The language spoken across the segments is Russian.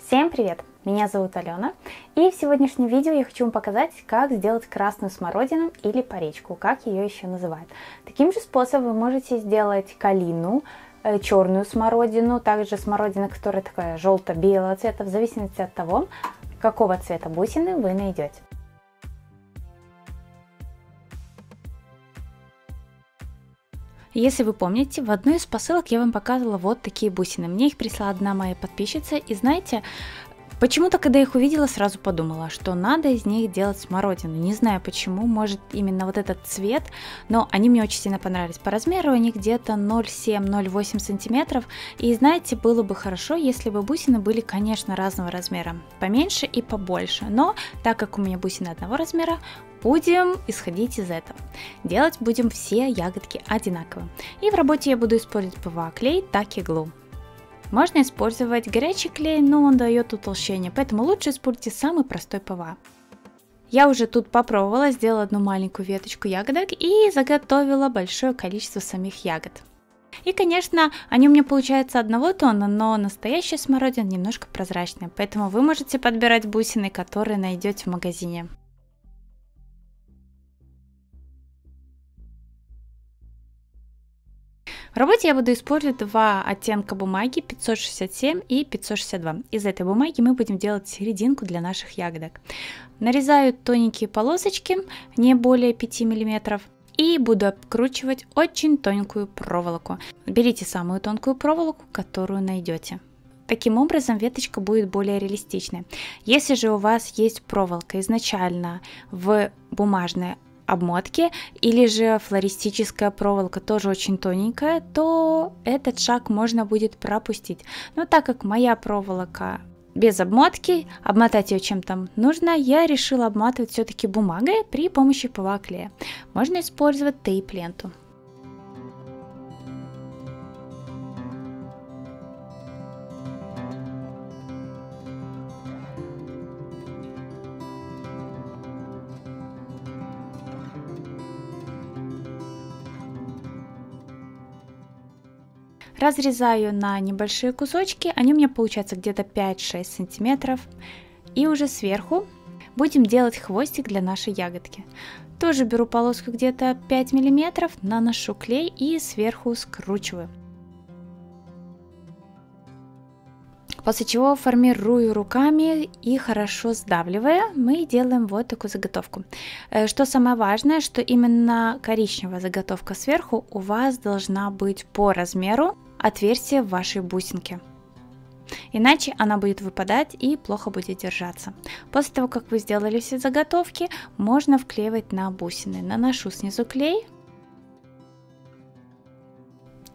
Всем привет! Меня зовут Алена, и в сегодняшнем видео я хочу вам показать, как сделать красную смородину или поречку, как ее еще называют. Таким же способом вы можете сделать калину, черную смородину, также смородина, которая такая желто-белого цвета, в зависимости от того, какого цвета бусины вы найдете. Если вы помните, в одной из посылок я вам показывала вот такие бусины. Мне их прислала одна моя подписчица, и знаете, почему-то, когда их увидела, сразу подумала, что надо из них делать смородину. Не знаю почему, может именно вот этот цвет, но они мне очень сильно понравились. По размеру они где-то 0,7-0,8 сантиметров. И знаете, было бы хорошо, если бы бусины были, конечно, разного размера. Поменьше и побольше. Но так как у меня бусины одного размера, будем исходить из этого. Делать будем все ягодки одинаково. И в работе я буду использовать ПВА-клей, так и глу. Можно использовать горячий клей, но он дает утолщение, поэтому лучше используйте самый простой ПВА. Я уже тут попробовала, сделала одну маленькую веточку ягодок и заготовила большое количество самих ягод. И, конечно, они у меня получаются одного тона, но настоящая смородина немножко прозрачная, поэтому вы можете подбирать бусины, которые найдете в магазине. В работе я буду использовать два оттенка бумаги 567 и 562. Из этой бумаги мы будем делать серединку для наших ягодок. Нарезаю тоненькие полосочки, не более 5 мм, и буду обкручивать очень тонкую проволоку. Берите самую тонкую проволоку, которую найдете. Таким образом веточка будет более реалистичной. Если же у вас есть проволока изначально в бумажной обмотки или же флористическая проволока тоже очень тоненькая, то этот шаг можно будет пропустить. Но так как моя проволока без обмотки, обмотать ее чем-то нужно, я решила обматывать все-таки бумагой при помощи ПВА-клея. Можно использовать тейп-ленту. Разрезаю на небольшие кусочки, они у меня получаются где-то 5-6 сантиметров. И уже сверху будем делать хвостик для нашей ягодки. Тоже беру полоску где-то 5 миллиметров, наношу клей и сверху скручиваю. После чего формирую руками и хорошо сдавливая, мы делаем вот такую заготовку. Что самое важное, что именно коричневая заготовка сверху у вас должна быть по размеру отверстия в вашей бусинке. Иначе она будет выпадать и плохо будет держаться. После того, как вы сделали все заготовки, можно вклеивать на бусины. Наношу снизу клей.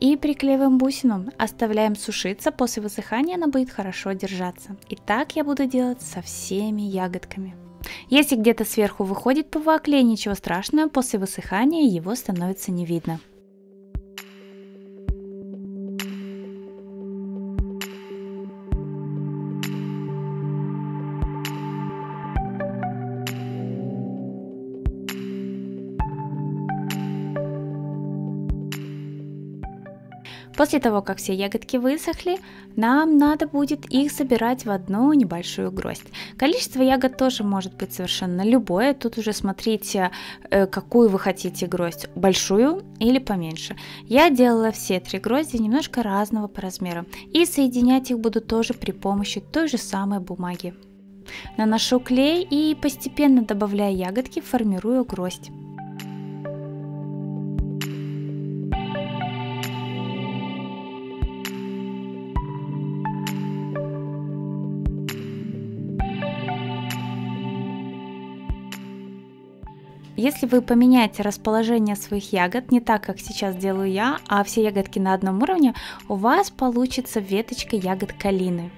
И приклеиваем бусину, оставляем сушиться, после высыхания она будет хорошо держаться. И так я буду делать со всеми ягодками. Если где-то сверху выходит ПВА-клей, ничего страшного, после высыхания его становится не видно. После того, как все ягодки высохли, нам надо будет их собирать в одну небольшую гроздь. Количество ягод тоже может быть совершенно любое. Тут уже смотрите, какую вы хотите гроздь, большую или поменьше. Я делала все 3 грозди немножко разного по размеру. И соединять их буду тоже при помощи той же самой бумаги. Наношу клей и постепенно добавляя ягодки, формирую гроздь. Если вы поменяете расположение своих ягод, не так, как сейчас делаю я, а все ягодки на одном уровне, у вас получится веточка ягод калины.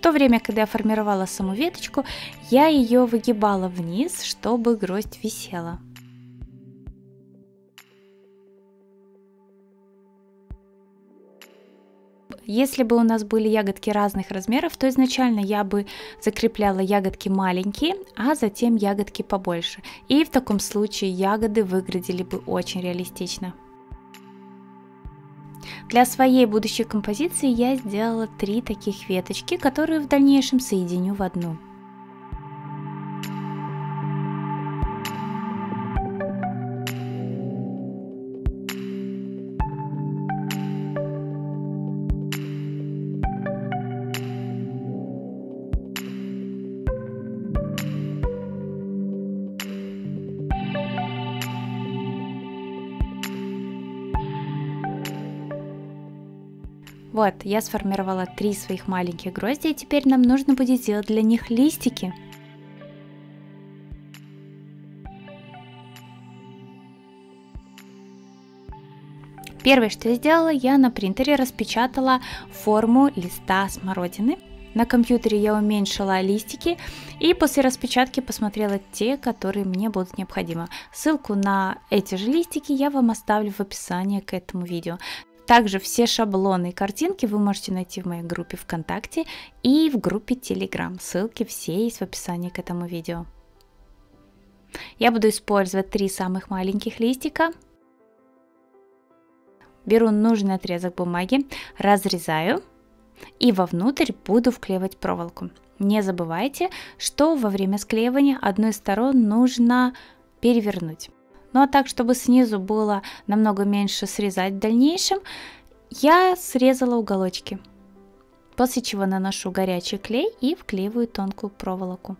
В то время, когда я формировала саму веточку, я ее выгибала вниз, чтобы гроздь висела. Если бы у нас были ягодки разных размеров, то изначально я бы закрепляла ягодки маленькие, а затем ягодки побольше. И в таком случае ягоды выглядели бы очень реалистично. Для своей будущей композиции я сделала 3 таких веточки, которые в дальнейшем соединю в одну. Вот, я сформировала 3 своих маленьких грозди, и теперь нам нужно будет сделать для них листики. Первое, что я сделала, я на принтере распечатала форму листа смородины. На компьютере я уменьшила листики и после распечатки посмотрела те, которые мне будут необходимы. Ссылку на эти же листики я вам оставлю в описании к этому видео. Также все шаблоны и картинки вы можете найти в моей группе ВКонтакте и в группе Telegram. Ссылки все есть в описании к этому видео. Я буду использовать 3 самых маленьких листика. Беру нужный отрезок бумаги, разрезаю и вовнутрь буду вклеивать проволоку. Не забывайте, что во время склеивания одну из сторон нужно перевернуть. Ну а так, чтобы снизу было намного меньше срезать в дальнейшем, я срезала уголочки. После чего наношу горячий клей и вклеиваю тонкую проволоку.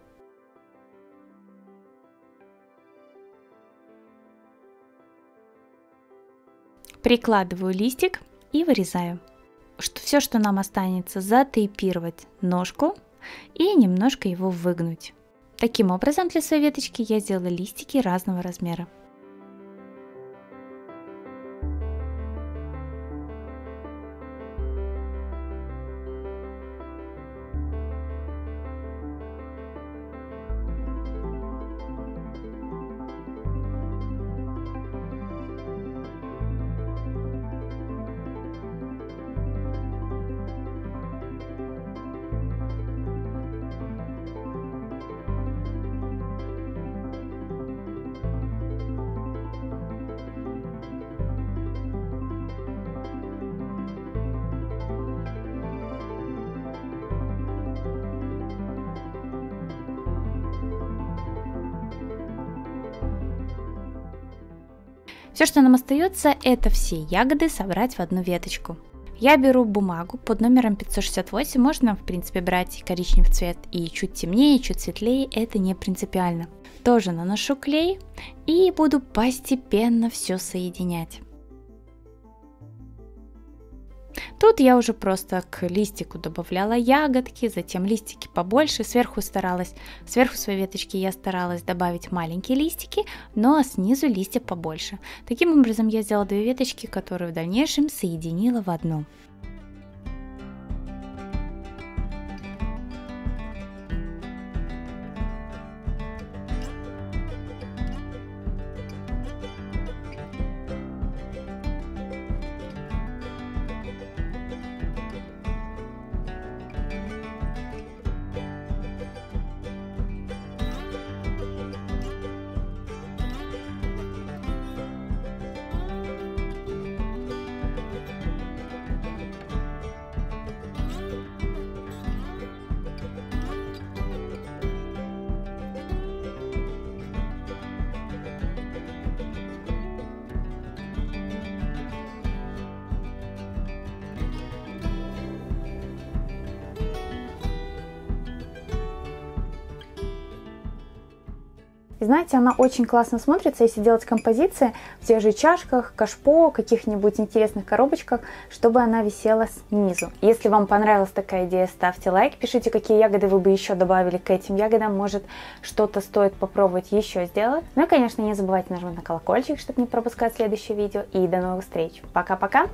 Прикладываю листик и вырезаю. Все, что нам останется, затейпировать ножку и немножко его выгнуть. Таким образом, для своей веточки я сделала листики разного размера. Все, что нам остается, это все ягоды собрать в одну веточку. Я беру бумагу под номером 568, можно в принципе брать коричневый цвет и чуть темнее, чуть светлее, это не принципиально. Тоже наношу клей и буду постепенно все соединять. Тут я уже просто к листику добавляла ягодки, затем листики побольше, сверху своей веточки я старалась добавить маленькие листики, но снизу листья побольше. Таким образом я сделала 2 веточки, которые в дальнейшем соединила в одну. И знаете, она очень классно смотрится, если делать композиции в тех же чашках, кашпо, каких-нибудь интересных коробочках, чтобы она висела снизу. Если вам понравилась такая идея, ставьте лайк, пишите, какие ягоды вы бы еще добавили к этим ягодам, может что-то стоит попробовать еще сделать. Ну и, конечно, не забывайте нажимать на колокольчик, чтобы не пропускать следующее видео. И до новых встреч. Пока-пока!